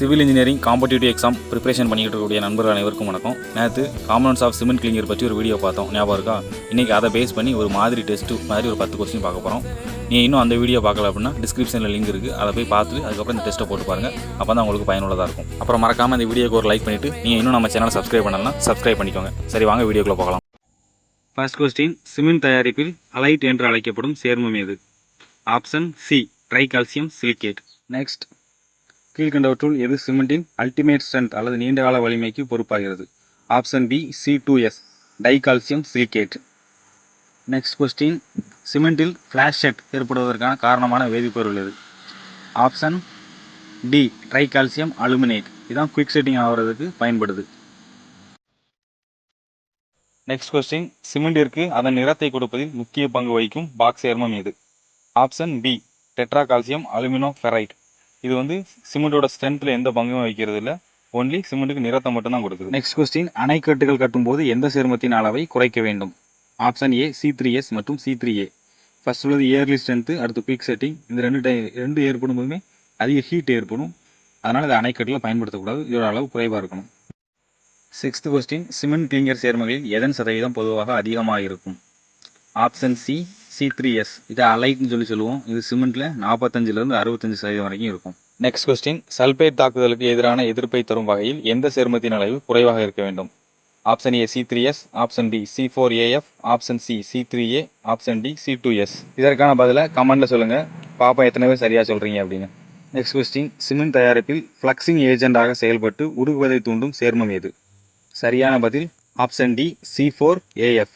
Civil engineering competitive exam preparation பண்ணிக்கிட்டு இருக்கக்கூடிய நண்பர்கள் அனைவருக்கும் வணக்கம். நேற்று காம்பனன்ட்ஸ் ஆஃப் சிமெண்ட் கிளிங்கர் பற்றி ஒரு வீடியோ பார்த்தோம், ஞாபகம் இருக்கா? இன்றைக்கி அதை பேஸ் பண்ணி ஒரு மாதிரி டெஸ்ட்டு மாதிரி ஒரு 10 கொஸ்டின் பார்க்க போகிறோம். நீங்கள் இன்னும் அந்த வீடியோ பார்க்கல அப்படின்னா டிஸ்கிரிப்ஷனில் லிங்க் இருக்குது, அதை போய் பார்த்துட்டு அதுக்கப்புறம் இந்த டெஸ்ட்டை போட்டு பாருங்கள். அப்போ தான் உங்களுக்கு பயனுள்ளதாக இருக்கும். அப்புறம் மறக்காமல் இந்த வீடியோக்கு ஒரு லைக் பண்ணிவிட்டு நீங்கள் இன்னும் நம்ம சேனலை சப்ஸ்கிரைப் பண்ணலாம், சப்ஸ்கிரைப் பண்ணிக்கோங்க. சரி, வாங்க வீடியோக்குள்ளே போகலாம். ஃபர்ஸ்ட் கொஸ்டின், சிமெண்ட் தயாரிப்பில் அலைட் என்று அழைக்கப்படும் சேர்மம் எது? Option C, tri calcium silicate. Next, கீழ்கண்டவற்றுள் எது சிமெண்டின் அல்டிமேட் ஸ்ட்ரென்த் அல்லது நீண்டகால வலிமைக்கு பொறுப்பாகிறது? Option B, C2S, di calcium silicate. Next question, சிமெண்டில் ஃப்ளாஷ் ஷெட் ஏற்படுவதற்கான காரணமான வேதிப்பொருள் எது? Option D, tri calcium aluminate. இதுதான் குயிக் செட்டிங் ஆகிறதுக்கு பயன்படுது. நெக்ஸ்ட் கொஸ்டின், சிமெண்டிற்கு அதன் நிறத்தை கொடுப்பதில் முக்கிய பங்கு வகிக்கும் பாக்ஸ் சேர்மம் எது? Option B, tetra calcium alumino ferrite. இது சிமெண்டோட ஸ்ட்ரென்த்தில் எந்த பங்கும் வைக்கிறது இல்லை, ஒன்லி சிமெண்ட்டுக்கு நிறத்தை மட்டும்தான் கொடுக்குது. நெக்ஸ்ட் கொஸ்டின், அணைக்கட்டுகள் கட்டும்போது எந்த சேர்மத்தின் அளவை குறைக்க வேண்டும்? ஆப்ஷன் ஏ, C3S மற்றும் C3A. ஃபர்ஸ்ட் உள்ளது இயர்லி ஸ்ட்ரென்த்து, அடுத்து குயிக் செட்டிங். இந்த ரெண்டு ஏற்படும் போதுமே அதிக ஹீட் ஏற்படும், அதனால் இதை அணைக்கட்டில் பயன்படுத்தக்கூடாது, இதோட அளவு குறைவாக இருக்கணும். சிக்ஸ்த் கொஸ்டின், சிமெண்ட் கிளிங்கர் சேர்மங்களில் எதன் சதவீதம் பொதுவாக அதிகமாக இருக்கும்? Option C, C3S. இதை அலைட்னு சொல்லுவோம். இது சிமெண்ட்டில் 45% 65% வரைக்கும் இருக்கும். நெக்ஸ்ட் கொஸ்டின், சல்பேட் தாக்குதலுக்கு எதிரான எதிர்ப்பை தரும் வகையில் எந்த சேர்மத்தின் அளவு குறைவாக இருக்க வேண்டும்? Option A, C3S, option B, C4AF, option C, C3A, option D, C2S. இதற்கான பதிலை கமெண்ட்டில் சொல்லுங்கள், பாப்பா எத்தனை பேர் சரியாக சொல்கிறீங்க அப்படின்னு. நெக்ஸ்ட் கொஸ்டின், சிமெண்ட் தயாரிப்பில் ஃப்ளக்ஸிங் ஏஜெண்டாக செயல்பட்டு உருகுவதை தூண்டும் சேர்மம் எது? சரியான பதில் ஆப்ஷன் டி, C4AF.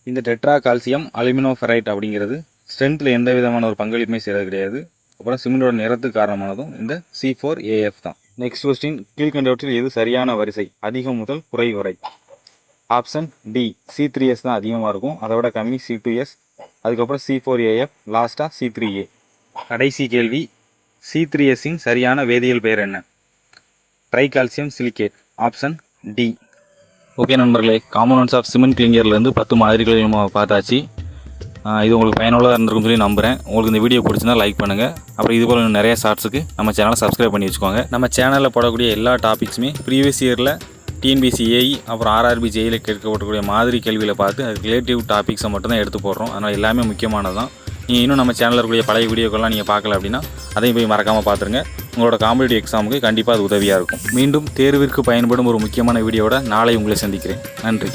இந்த டெட்ரா கால்சியம் அலுமினோ ஃபெரைட் அப்படிங்கிறது ஸ்ட்ரென்த்தில் எந்த விதமான ஒரு பங்களிப்புமே செய்கிறது கிடையாது. அப்புறம் சிமெண்டோட நிறத்துக்கு காரணமானதும் இந்த C4AF தான். நெக்ஸ்ட் கொஸ்டின், கீழ்கண்டவற்றில் எது சரியான வரிசை அதிகம் முதல் குறைவு வரை? ஆப்ஷன் டி, C3S தான் அதிகமாக இருக்கும், அதை விட கம்மி C2S, அதுக்கப்புறம் C4AF, லாஸ்ட்டாக C3A. கடைசி கேள்வி, C3Sஇன் சரியான வேதியியல் பெயர் என்ன? Tri calcium silicate. Option D. Okay நண்பர்களே, காம்பனன்ட்ஸ் ஆஃப் சிமெண்ட் கிளிங்கர்லேருந்து 10 மாதிரிகளை நம்ம பார்த்தாச்சு. இது உங்களுக்கு பயனுள்ளதாக இருந்திருக்குன்னு சொல்லி நம்புகிறேன். உங்களுக்கு இந்த வீடியோ பிடிச்சிருந்தா லைக் பண்ணுங்கள். அப்புறம் இது போல் நிறைய ஷார்ட்ஸுக்கு நம்ம சேனலை சப்ஸ்கிரைப் பண்ணி வச்சுக்கோங்க. நம்ம சேனலில் போடக்கூடிய எல்லா டாபிக்ஸுமே ப்ரீவியஸ் இயரில் TNPSC AE அப்புறம் RRB JEயில் கேட்கப்படக்கூடிய மாதிரி கேள்விகளை பார்த்து அது ரிலேட்டிவ் டாபிக்ஸை மட்டும்தான் எடுத்து போடுறோம். அதனால் எல்லாமே முக்கியமானது தான். நீங்கள் இன்னும் நம்ம சேனலில் இருக்கக்கூடிய பழைய வீடியோக்கெல்லாம் நீங்கள் பார்க்கல அப்படின்னா அதையும் போய் மறக்காமல் பார்த்துருங்க. உங்களோட காம்படிட்டிவ் எக்ஸாமுக்கு கண்டிப்பாக அது உதவியாக இருக்கும். மீண்டும் தேர்விற்கு பயன்படும் ஒரு முக்கியமான வீடியோவோட நாளை உங்களை சந்திக்கிறேன். நன்றி.